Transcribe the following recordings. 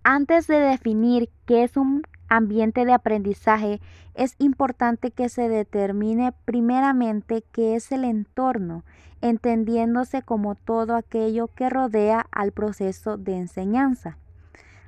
Antes de definir qué es un ambiente de aprendizaje, es importante que se determine primeramente qué es el entorno, entendiéndose como todo aquello que rodea al proceso de enseñanza.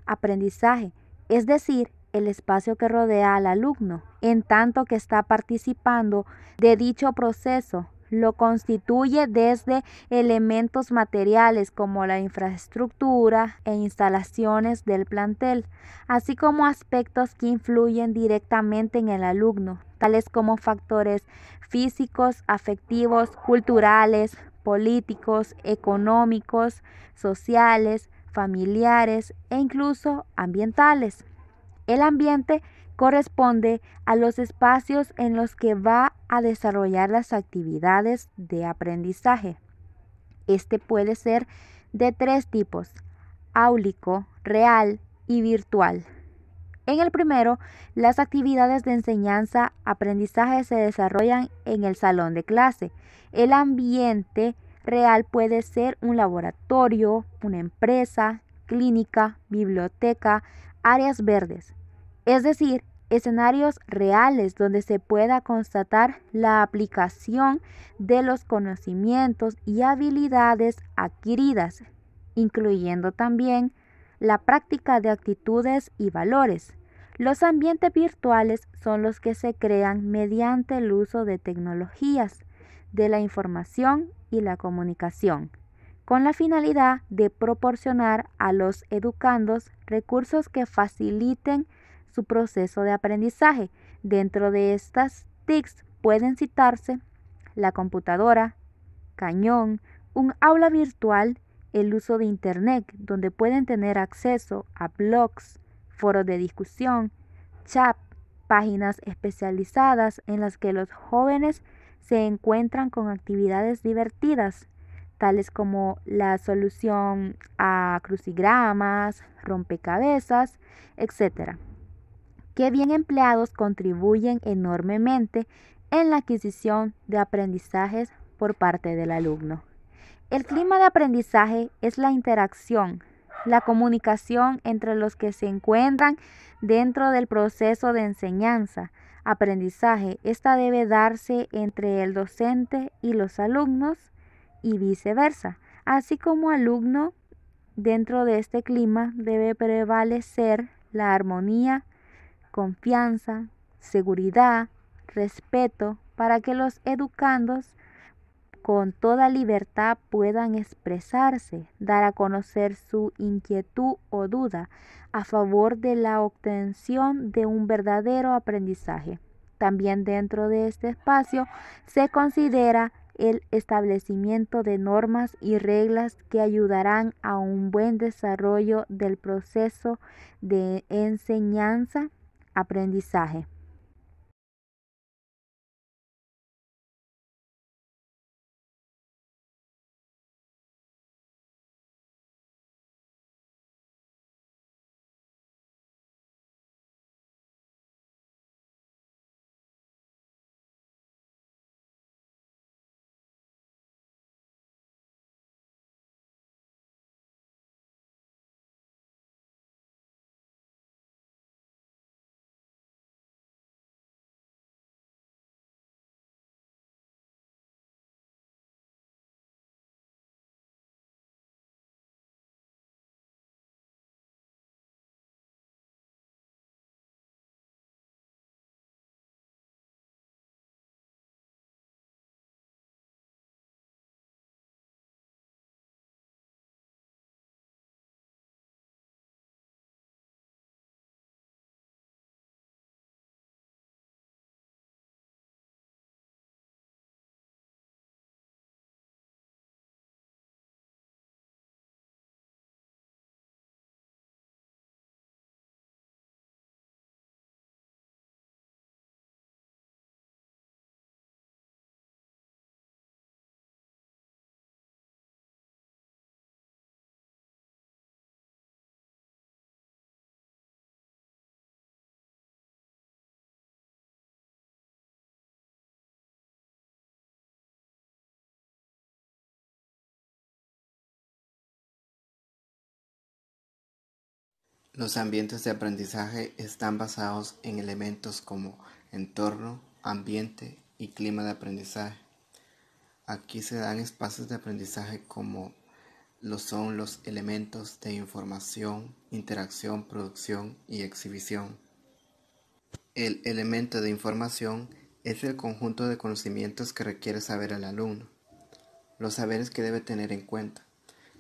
Aprendizaje, es decir, el espacio que rodea al alumno, en tanto que está participando de dicho proceso. Lo constituye desde elementos materiales como la infraestructura e instalaciones del plantel, así como aspectos que influyen directamente en el alumno, tales como factores físicos, afectivos, culturales, políticos, económicos, sociales, familiares e incluso ambientales. El ambiente corresponde a los espacios en los que va a desarrollar las actividades de aprendizaje. Este puede ser de tres tipos: áulico, real y virtual. En el primero, las actividades de enseñanza-aprendizaje se desarrollan en el salón de clase. El ambiente real puede ser un laboratorio, una empresa, clínica, biblioteca, áreas verdes, es decir, escenarios reales donde se pueda constatar la aplicación de los conocimientos y habilidades adquiridas, incluyendo también la práctica de actitudes y valores. Los ambientes virtuales son los que se crean mediante el uso de tecnologías de la información y la comunicación, con la finalidad de proporcionar a los educandos recursos que faciliten su proceso de aprendizaje. Dentro de estas TICs pueden citarse la computadora, cañón, un aula virtual, el uso de Internet, donde pueden tener acceso a blogs, foros de discusión, chat, páginas especializadas en las que los jóvenes se encuentran con actividades divertidas, tales como la solución a crucigramas, rompecabezas, etc., que bien empleados contribuyen enormemente en la adquisición de aprendizajes por parte del alumno. El clima de aprendizaje es la interacción, la comunicación entre los que se encuentran dentro del proceso de enseñanza, aprendizaje. Esta debe darse entre el docente y los alumnos y viceversa. Así como alumno, dentro de este clima debe prevalecer la armonía, confianza, seguridad, respeto, para que los educandos con toda libertad puedan expresarse, dar a conocer su inquietud o duda a favor de la obtención de un verdadero aprendizaje. También dentro de este espacio se considera el establecimiento de normas y reglas que ayudarán a un buen desarrollo del proceso de enseñanza-aprendizaje. Los ambientes de aprendizaje están basados en elementos como entorno, ambiente y clima de aprendizaje. Aquí se dan espacios de aprendizaje como lo son los elementos de información, interacción, producción y exhibición. El elemento de información es el conjunto de conocimientos que requiere saber el alumno, los saberes que debe tener en cuenta.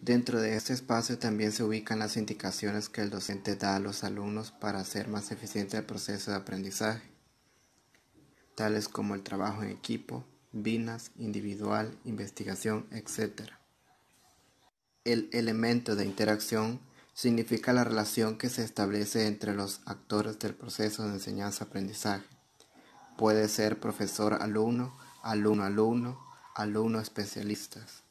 Dentro de este espacio también se ubican las indicaciones que el docente da a los alumnos para hacer más eficiente el proceso de aprendizaje, tales como el trabajo en equipo, binas, individual, investigación, etc. El elemento de interacción significa la relación que se establece entre los actores del proceso de enseñanza-aprendizaje. Puede ser profesor-alumno, alumno-alumno, alumno-especialistas.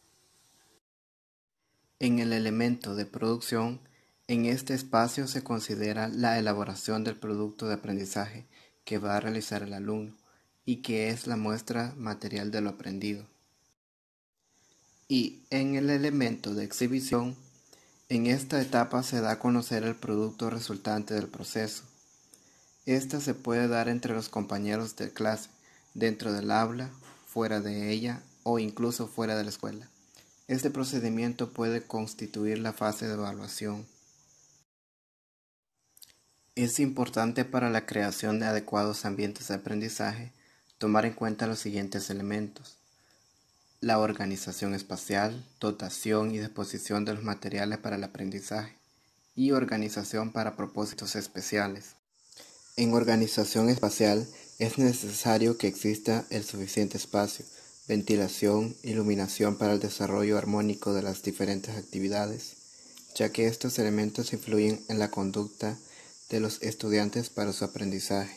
En el elemento de producción, en este espacio se considera la elaboración del producto de aprendizaje que va a realizar el alumno y que es la muestra material de lo aprendido. Y en el elemento de exhibición, en esta etapa se da a conocer el producto resultante del proceso. Esta se puede dar entre los compañeros de clase, dentro del aula, fuera de ella o incluso fuera de la escuela. Este procedimiento puede constituir la fase de evaluación. Es importante para la creación de adecuados ambientes de aprendizaje tomar en cuenta los siguientes elementos: la organización espacial, dotación y disposición de los materiales para el aprendizaje y organización para propósitos especiales. En organización espacial es necesario que exista el suficiente espacio, ventilación, iluminación para el desarrollo armónico de las diferentes actividades, ya que estos elementos influyen en la conducta de los estudiantes para su aprendizaje.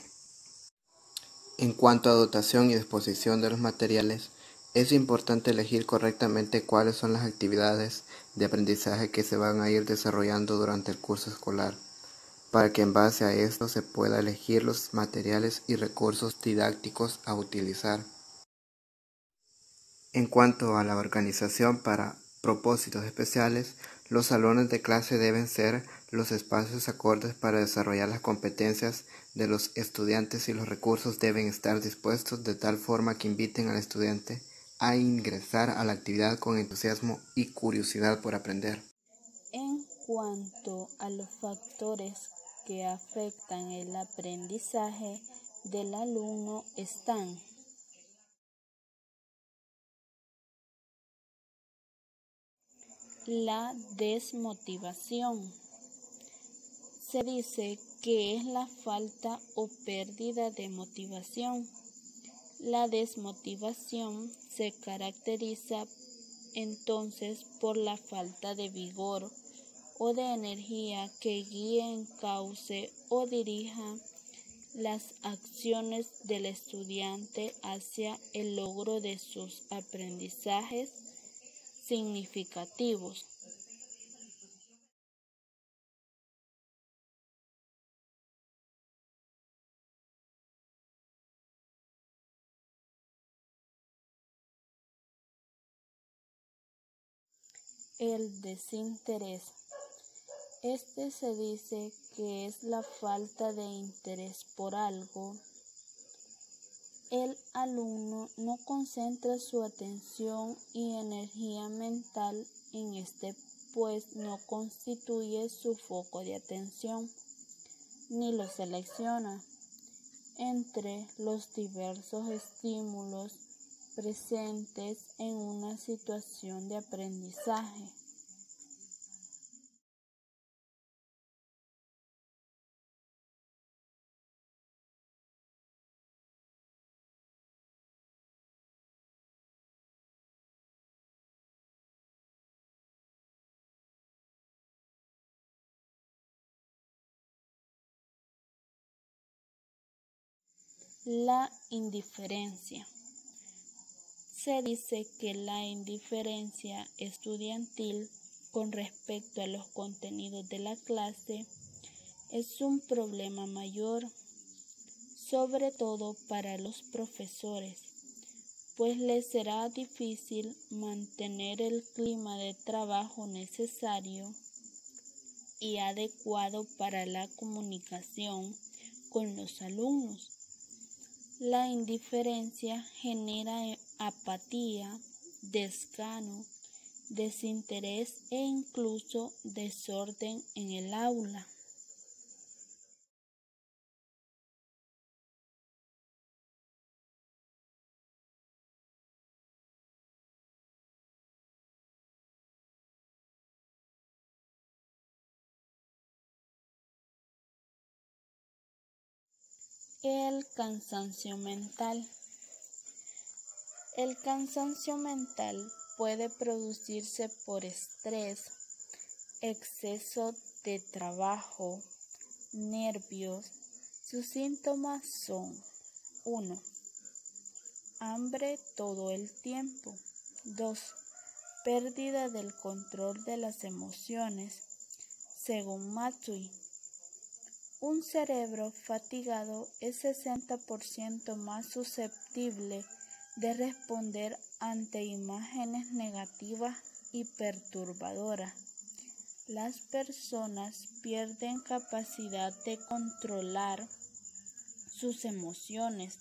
En cuanto a dotación y disposición de los materiales, es importante elegir correctamente cuáles son las actividades de aprendizaje que se van a ir desarrollando durante el curso escolar, para que en base a esto se pueda elegir los materiales y recursos didácticos a utilizar. En cuanto a la organización para propósitos especiales, los salones de clase deben ser los espacios acordes para desarrollar las competencias de los estudiantes y los recursos deben estar dispuestos de tal forma que inviten al estudiante a ingresar a la actividad con entusiasmo y curiosidad por aprender. En cuanto a los factores que afectan el aprendizaje del alumno están la desmotivación. Se dice que es la falta o pérdida de motivación. La desmotivación se caracteriza entonces por la falta de vigor o de energía que guíe, encauce o dirija las acciones del estudiante hacia el logro de sus aprendizajes significativos. El desinterés. Este se dice que es la falta de interés por algo. El alumno no concentra su atención y energía mental en este, pues no constituye su foco de atención, ni lo selecciona entre los diversos estímulos presentes en una situación de aprendizaje. La indiferencia. Se dice que la indiferencia estudiantil con respecto a los contenidos de la clase es un problema mayor, sobre todo para los profesores, pues les será difícil mantener el clima de trabajo necesario y adecuado para la comunicación con los alumnos. La indiferencia genera apatía, desgano, desinterés e incluso desorden en el aula. El cansancio mental. El cansancio mental puede producirse por estrés, exceso de trabajo, nervios. Sus síntomas son: 1. Hambre todo el tiempo. 2. Pérdida del control de las emociones. Según Matsui, un cerebro fatigado es 60% más susceptible de responder ante imágenes negativas y perturbadoras. Las personas pierden capacidad de controlar sus emociones.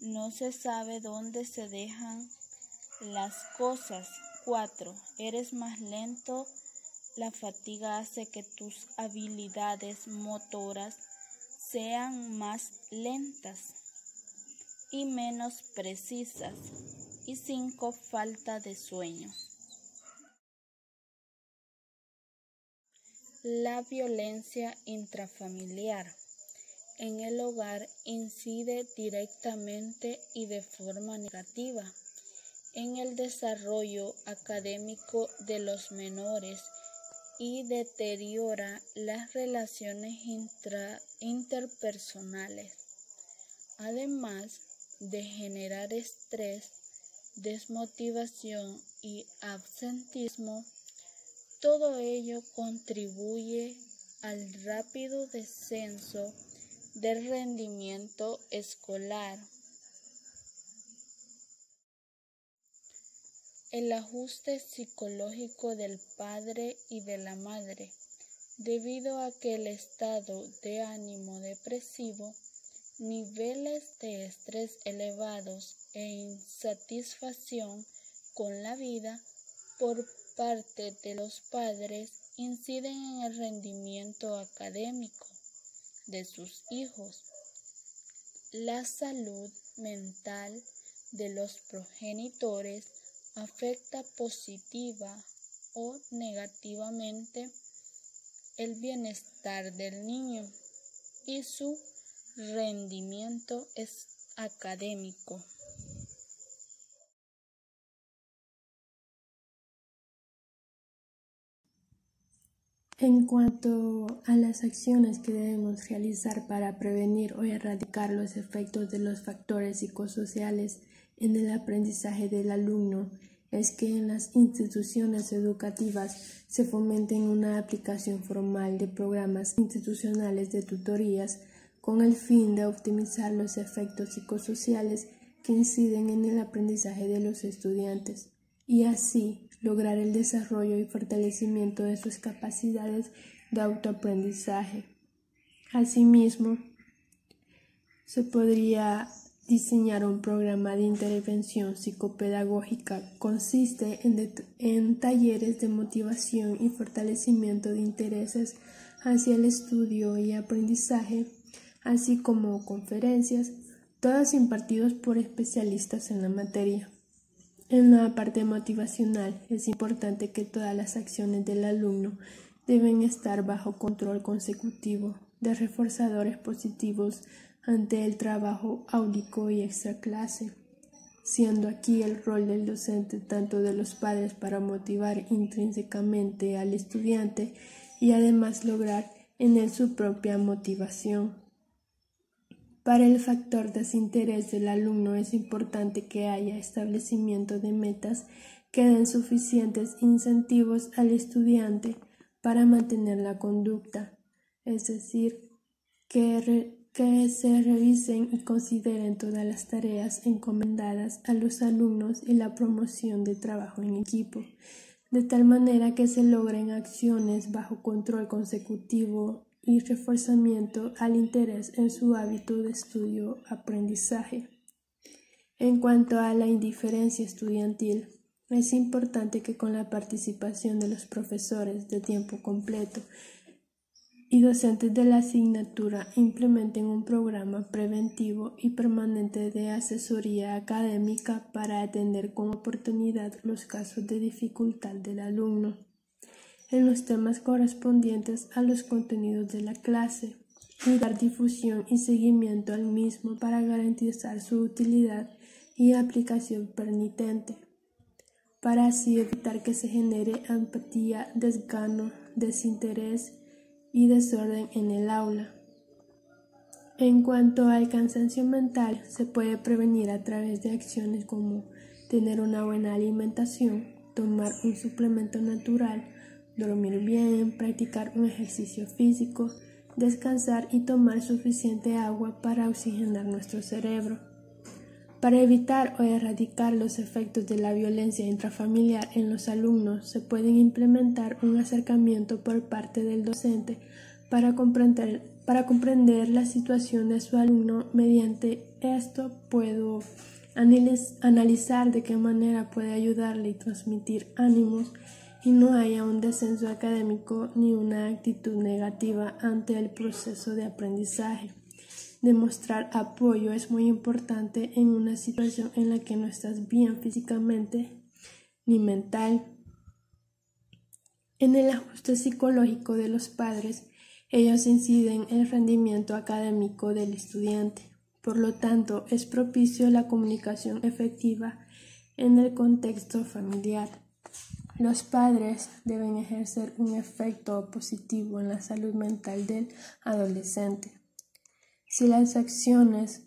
No se sabe dónde se dejan las cosas. 4. Eres más lento. La fatiga hace que tus habilidades motoras sean más lentas y menos precisas. Y 5. Falta de sueño. La violencia intrafamiliar en el hogar incide directamente y de forma negativa en el desarrollo académico de los menores y deteriora las relaciones interpersonales, además de generar estrés, desmotivación y absentismo. Todo ello contribuye al rápido descenso del rendimiento escolar. El ajuste psicológico del padre y de la madre, debido a que el estado de ánimo depresivo, niveles de estrés elevados e insatisfacción con la vida por parte de los padres inciden en el rendimiento académico de sus hijos. La salud mental de los progenitores afecta positiva o negativamente el bienestar del niño y su rendimiento académico. En cuanto a las acciones que debemos realizar para prevenir o erradicar los efectos de los factores psicosociales en el aprendizaje del alumno, es que en las instituciones educativas se fomenten una aplicación formal de programas institucionales de tutorías con el fin de optimizar los efectos psicosociales que inciden en el aprendizaje de los estudiantes y así lograr el desarrollo y fortalecimiento de sus capacidades de autoaprendizaje. Asimismo, se podría diseñar un programa de intervención psicopedagógica. Consiste en talleres de motivación y fortalecimiento de intereses hacia el estudio y aprendizaje, así como conferencias, todas impartidas por especialistas en la materia. En la parte motivacional es importante que todas las acciones del alumno deben estar bajo control consecutivo de reforzadores positivos ante el trabajo áulico y extraclase, siendo aquí el rol del docente tanto de los padres para motivar intrínsecamente al estudiante y además lograr en él su propia motivación. Para el factor desinterés del alumno es importante que haya establecimiento de metas que den suficientes incentivos al estudiante para mantener la conducta, es decir, que se revisen y consideren todas las tareas encomendadas a los alumnos y la promoción de trabajo en equipo. de tal manera que se logren acciones bajo control consecutivo y reforzamiento al interés en su hábito de estudio-aprendizaje. En cuanto a la indiferencia estudiantil, es importante que con la participación de los profesores de tiempo completo y docentes de la asignatura implementen un programa preventivo y permanente de asesoría académica para atender con oportunidad los casos de dificultad del alumno en los temas correspondientes a los contenidos de la clase y dar difusión y seguimiento al mismo para garantizar su utilidad y aplicación permitente, para así evitar que se genere apatía, desgano, desinterés y desorden en el aula. En cuanto al cansancio mental, se puede prevenir a través de acciones como tener una buena alimentación, tomar un suplemento natural, dormir bien, practicar un ejercicio físico, descansar y tomar suficiente agua para oxigenar nuestro cerebro. Para evitar o erradicar los efectos de la violencia intrafamiliar en los alumnos, se puede implementar un acercamiento por parte del docente para comprender la situación de su alumno. Mediante esto puedo analizar de qué manera puede ayudarle y transmitir ánimos y no haya un descenso académico ni una actitud negativa ante el proceso de aprendizaje. Demostrar apoyo es muy importante en una situación en la que no estás bien físicamente ni mental. En el ajuste psicológico de los padres, ellos inciden en el rendimiento académico del estudiante. Por lo tanto, es propicio la comunicación efectiva en el contexto familiar. Los padres deben ejercer un efecto positivo en la salud mental del adolescente. Si las acciones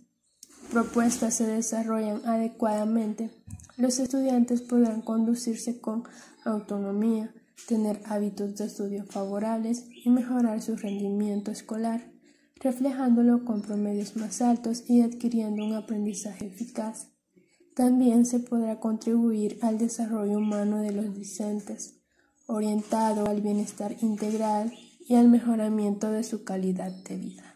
propuestas se desarrollan adecuadamente, los estudiantes podrán conducirse con autonomía, tener hábitos de estudio favorables y mejorar su rendimiento escolar, reflejándolo con promedios más altos y adquiriendo un aprendizaje eficaz. También se podrá contribuir al desarrollo humano de los docentes, orientado al bienestar integral y al mejoramiento de su calidad de vida.